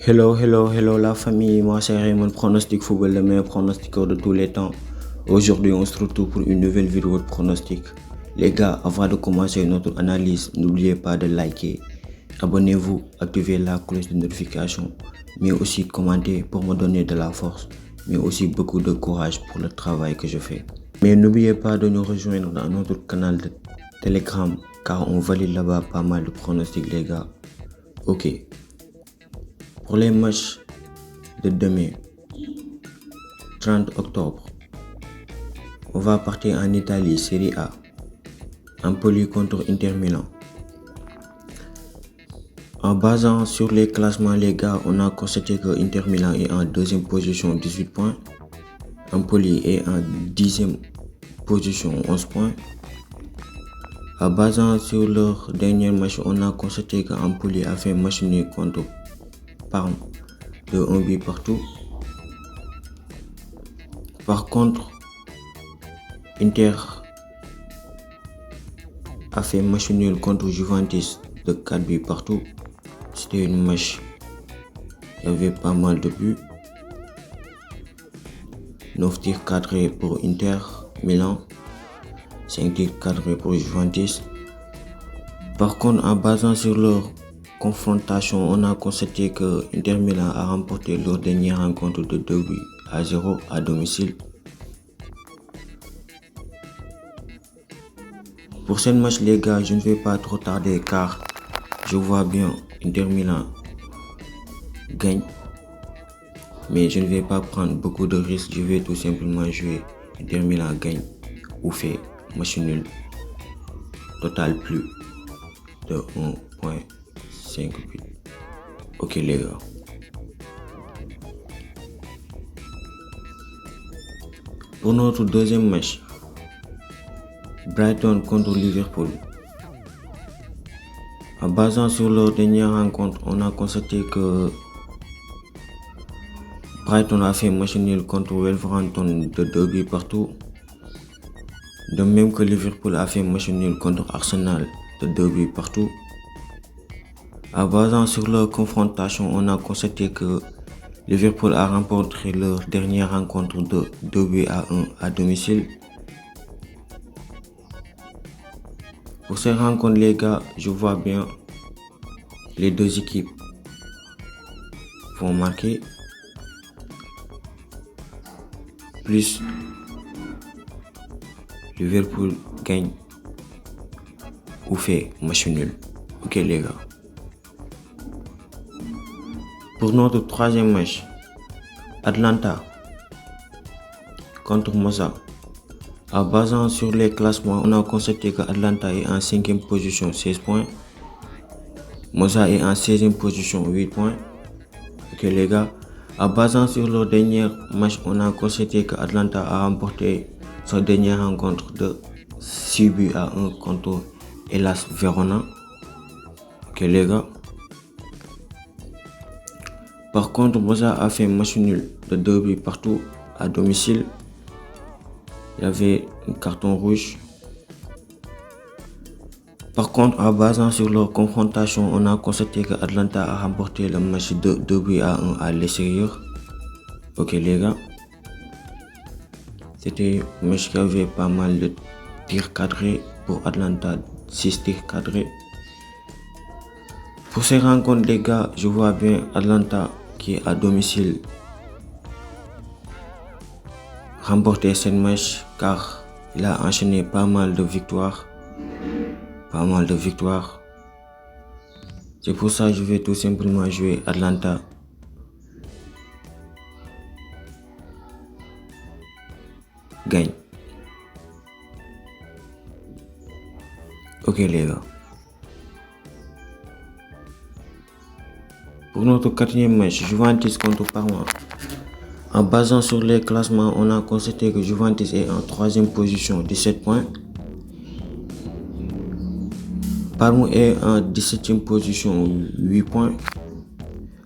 Hello la famille, moi c'est Raymond, pronostic football, le meilleur pronostiqueur de tous les temps. Aujourd'hui on se retrouve pour une nouvelle vidéo de pronostic. Les gars, avant de commencer notre analyse, n'oubliez pas de liker, abonnez-vous, activez la cloche de notification, mais aussi commentez pour me donner de la force, mais aussi beaucoup de courage pour le travail que je fais. Mais n'oubliez pas de nous rejoindre dans notre canal de Telegram, car on valide là-bas pas mal de pronostics les gars. Ok. Pour les matchs de demain, 30 octobre, on va partir en Italie, Serie A, Empoli contre Inter Milan. En basant sur les classements les gars, on a constaté que Inter Milan est en deuxième position, 18 points. Empoli est en 10e position, 11 points. En basant sur leur dernier match, on a constaté que Empoli a fait match nul contre Parme de 1 but partout. Par contre, Inter a fait match nul contre Juventus de 4 buts partout. C'était une match, il y avait pas mal de buts. 9 tirs cadrés pour Inter Milan, 5 tirs cadrés pour Juventus. Par contre, en basant sur leur confrontation, on a constaté que Inter Milan a remporté leur dernière rencontre de 2 buts à 0 à domicile. Pour ce match les gars, je ne vais pas trop tarder car je vois bien Inter Milan gagne. Mais je ne vais pas prendre beaucoup de risques, je vais tout simplement jouer Inter Milan gagne ou fait match nul. Total plus de 1.5 buts. Ok les gars. Pour notre deuxième match, Brighton contre Liverpool. En basant sur leur dernière rencontre, on a constaté que Brighton a fait match nul contre Wolverhampton de 2 buts partout. De même que Liverpool a fait match nul contre Arsenal de 2 buts partout. En basant sur leur confrontation, on a constaté que Liverpool a remporté leur dernière rencontre de 2 buts à 1 à domicile. Pour ces rencontres les gars, je vois bien les deux équipes vont marquer. Plus Liverpool gagne ou fait match nul. Ok les gars. Pour notre troisième match, Atlanta contre Monza. En basant sur les classements, on a constaté que Atlanta est en 5e position, 16 points. Monza est en 16e position, 8 points. Ok les gars. En basant sur leur dernier match, on a constaté que Atlanta a remporté sa dernière rencontre de 6 buts à 1 contre Hellas Verona. Ok les gars. Par contre, Monza a fait match nul de 2 buts partout à domicile. Il y avait un carton rouge. Par contre, en basant sur leur confrontation, on a constaté que Atlanta a remporté le match de 2 buts à 1 à l'extérieur. Ok les gars. C'était un match qui avait pas mal de tirs cadrés pour Atlanta, 6 tirs cadrés. Pour ces rencontres les gars, je vois bien Atlanta qui est à domicile remporter ce match car il a enchaîné pas mal de victoires. C'est pour ça que je vais tout simplement jouer Atlanta. Gagne. Ok les gars. Pour notre quatrième match, Juventus contre Parma. En basant sur les classements, on a constaté que Juventus est en 3e position, 17 points. Parma est en 17e position, 8 points.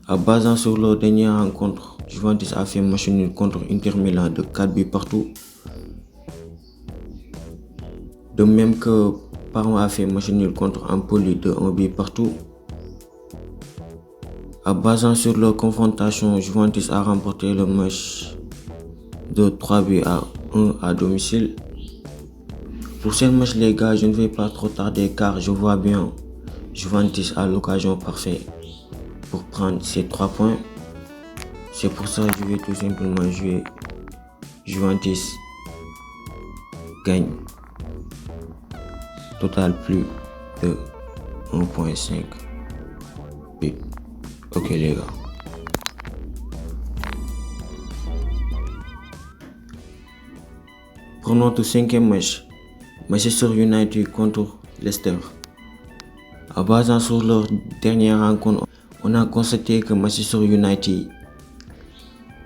En basant sur leur dernière rencontre, Juventus a fait match nul contre Inter Milan de 4 buts partout. De même que Parma a fait match nul contre Empoli de 1 but partout. En basant sur leur confrontation, Juventus a remporté le match de 3-1 à domicile. Pour ce match, les gars, je ne vais pas trop tarder car je vois bien Juventus a l'occasion parfaite pour prendre ces 3 points. C'est pour ça que je vais tout simplement jouer Juventus gagne. Total plus de 1.5 but. Ok les gars. Pour notre 5e match, Manchester United contre Leicester. En basant sur leur dernière rencontre, on a constaté que Manchester United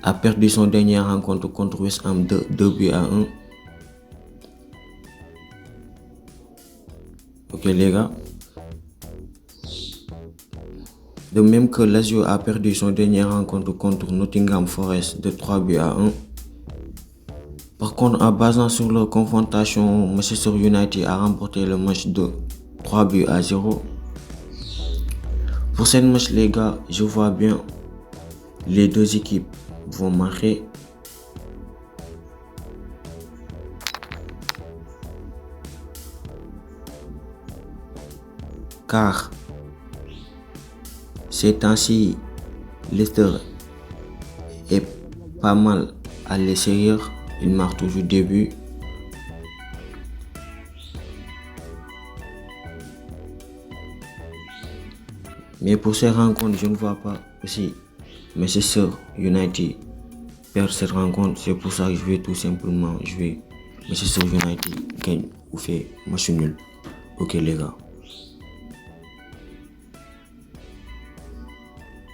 a perdu son dernière rencontre contre West Ham de 2-1. Ok les gars. De même que Lazio a perdu son dernière rencontre contre Nottingham Forest de 3-1. Par contre, en basant sur leur confrontation, Manchester United a remporté le match de 3-0. Pour ce match les gars, je vois bien les deux équipes vont marquer. Car ces temps-ci, Leicester est pas mal à l'extérieur. Il marque toujours des buts. Mais pour ces rencontres, je ne vois pas aussi Manchester United perdre cette rencontre. C'est pour ça que je vais tout simplement jouer Manchester United gagne ou fait match nul. Ok les gars.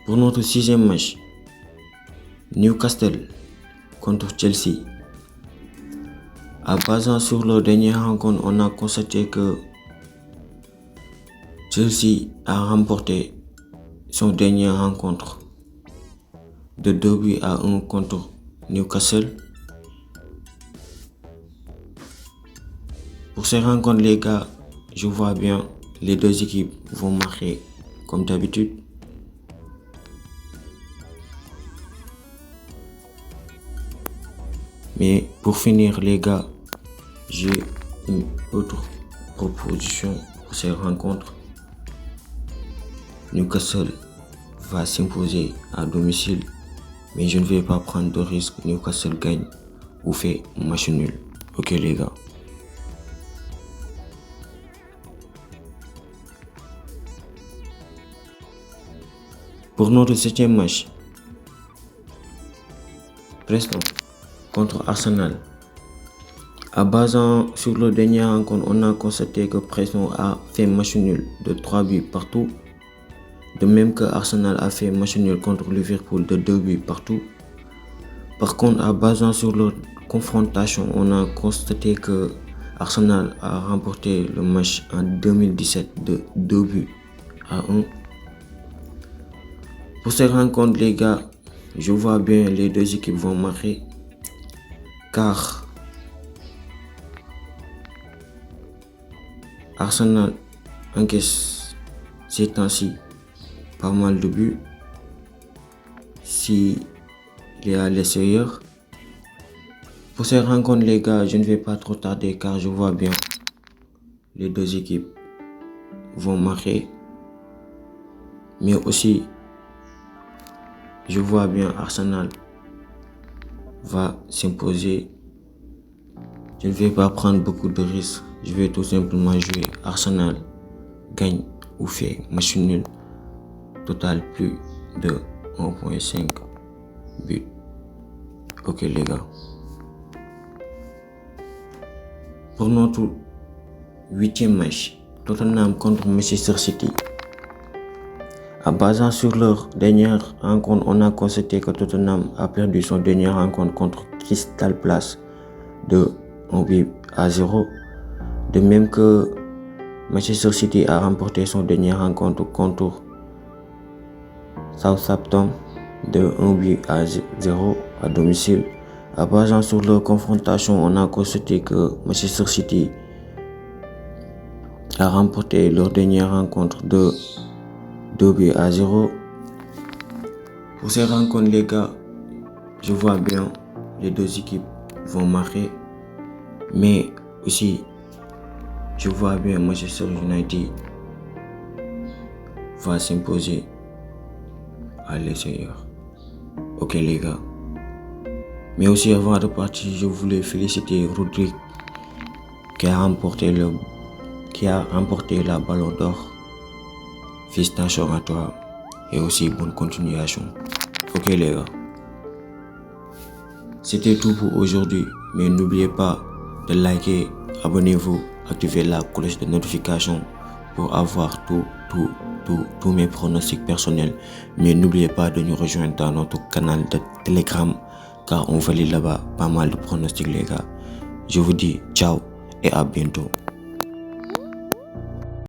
Pour notre 6e match, Newcastle contre Chelsea. En basant sur leur dernière rencontre, on a constaté que Chelsea a remporté son dernière rencontre de 2-1 contre Newcastle. Pour ces rencontres les gars, je vois bien les deux équipes vont marquer comme d'habitude. Mais pour finir les gars, j'ai une autre proposition pour ces rencontres. Newcastle va s'imposer à domicile, mais je ne vais pas prendre de risque. Newcastle gagne ou fait match nul. Ok les gars. Pour notre 7e match, Preston contre Arsenal. En basant sur le dernier rencontre, on a constaté que Preston a fait match nul de 3 buts partout. De même que Arsenal a fait match nul contre Liverpool de 2 buts partout. Par contre, en basant sur leur confrontation, on a constaté que Arsenal a remporté le match en 2017 de 2-1. Pour cette rencontre les gars, je vois bien les deux équipes vont marquer. Car Arsenal encaisse ces temps-ci pas mal de buts. S'il est à l'extérieur. Pour ces rencontres les gars, je ne vais pas trop tarder car je vois bien les deux équipes vont marquer. Mais aussi, je vois bien Arsenal va s'imposer. Je ne vais pas prendre beaucoup de risques. Je vais tout simplement jouer Arsenal gagne ou fait match nul. Total plus de 1.5 but. Ok les gars. Pour notre 8e match, Tottenham contre Manchester City. En basant sur leur dernière rencontre, on a constaté que Tottenham a perdu son dernière rencontre contre Crystal Palace de 1-0. De même que Manchester City a remporté son dernière rencontre contre Southampton de 1-0 à domicile. En basant sur leur confrontation, on a constaté que Manchester City a remporté leur dernière rencontre de 2-0. Pour ces rencontres, les gars, je vois bien les deux équipes vont marquer, mais aussi je vois bien Manchester United va s'imposer à l'extérieur. Ok les gars. Mais aussi avant de partir, je voulais féliciter Rodri qui a remporté la Ballon d'Or. Félicitations à toi et aussi bonne continuation. Ok les gars. C'était tout pour aujourd'hui, mais n'oubliez pas de liker, abonnez-vous, activez la cloche de notification pour avoir tous mes pronostics personnels. Mais n'oubliez pas de nous rejoindre dans notre canal de Telegram car on valide là-bas pas mal de pronostics les gars. Je vous dis ciao et à bientôt.